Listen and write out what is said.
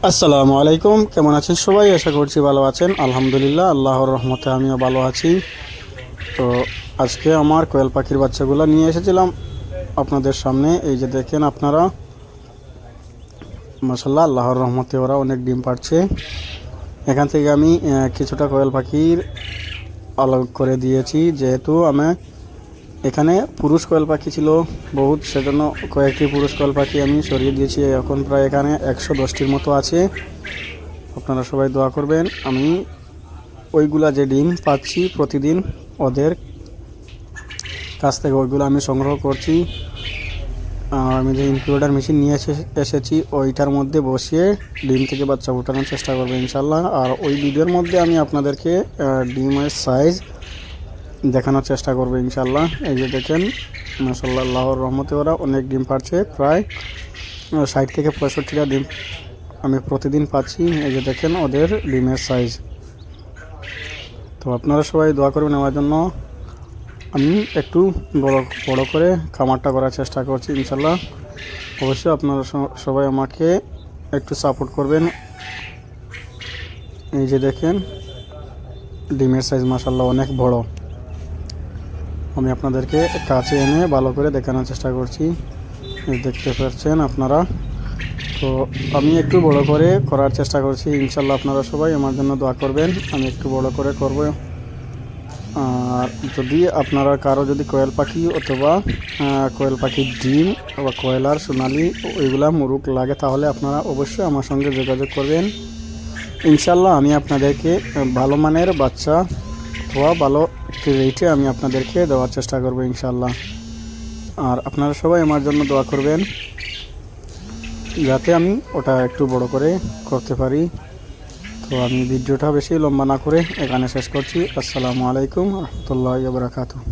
আসসালামু আলাইকুম, কেমন আছেন সবাই? আশা করছি ভালো আছেন। আলহামদুলিল্লাহ, আল্লাহর রহমতে আমিও ভালো আছি। তো আজকে আমার কোয়েল পাখির বাচ্চাগুলো নিয়ে এসেছিলাম আপনাদের সামনে। এই যে দেখেন আপনারা, মাশাআল্লাহ, আল্লাহর রহমতে ওরা অনেক ডিম পাড়ছে। এখান থেকে আমি কিছুটা কোয়েল পাখির আলাদা করে দিয়েছি, যেহেতু আমি এখানে পুরুষ কোয়েল পাখি ছিল বহুত, সেজন্য কয়েকটি পুরুষ কোয়েল পাখি আমি সরিয়ে দিয়েছি। এখন প্রায় এখানে 110টির মতো আছে। আপনারা সবাই দোয়া করবেন। আমি ওইগুলা যে ডিম পাচ্ছি প্রতিদিন ওদের কাছ থেকে, ওইগুলো আমি সংগ্রহ করছি। আমি যে ইনকিউবেটর মেশিন নিয়ে এসেছি ওইটার মধ্যে বসিয়ে ডিম থেকে বাচ্চা ফোটানোর চেষ্টা করবো ইনশাল্লাহ। আর ওই ভিডিওর মধ্যে আমি আপনাদেরকে ডিমের সাইজ দেখানোর চেষ্টা করবো ইনশাল্লাহ। এই যে দেখেন, মাশাআল্লাহ, আল্লাহর রহমতে ওরা অনেক ডিম পাচ্ছে। প্রায় 60 থেকে 65টা ডিম আমি প্রতিদিন পাচ্ছি। এই যে দেখেন ওদের ডিমের সাইজ। তো আপনারা সবাই দোয়া করবেন আমার জন্য। আমি একটু বড় করে খামারটা করার চেষ্টা করছি ইনশাল্লাহ। অবশ্যই আপনারা সবাই আমাকে একটু সাপোর্ট করবেন। এই যে দেখেন ডিমের সাইজ মাশাআল্লাহ অনেক বড়। আমি আপনাদেরকে কাছে এনে ভালো করে দেখানোর চেষ্টা করছি, দেখতে পাচ্ছেন আপনারা। তো আমি একটু বড় করে করার চেষ্টা করছি ইনশাল্লাহ। আপনারা সবাই আমার জন্য দোয়া করবেন, আমি একটু বড় করে করব। আর যদি আপনারা কারো যদি কোয়েল পাখি অথবা কোয়েল পাখির ডিম বা কোয়েলার সোনালি ওইগুলা মুরুগ লাগে, তাহলে আপনারা অবশ্যই আমার সঙ্গে যোগাযোগ করবেন ইনশাল্লাহ। আমি আপনাদেরকে ভালো মানের বাচ্চা অথবা ভালো একটি রেটে আমি আপনাদেরকে দেওয়ার চেষ্টা করব ইনশাল্লাহ। আর আপনারা সবাই আমার জন্য দোয়া করবেন যাতে আমি ওটা একটু বড় করে করতে পারি। তো আমি ভিডিওটা বেশি লম্বা না করে এখানে শেষ করছি। আসসালামু আলাইকুম রহমতুল্লাহি ওয়া বারাকাতুহু।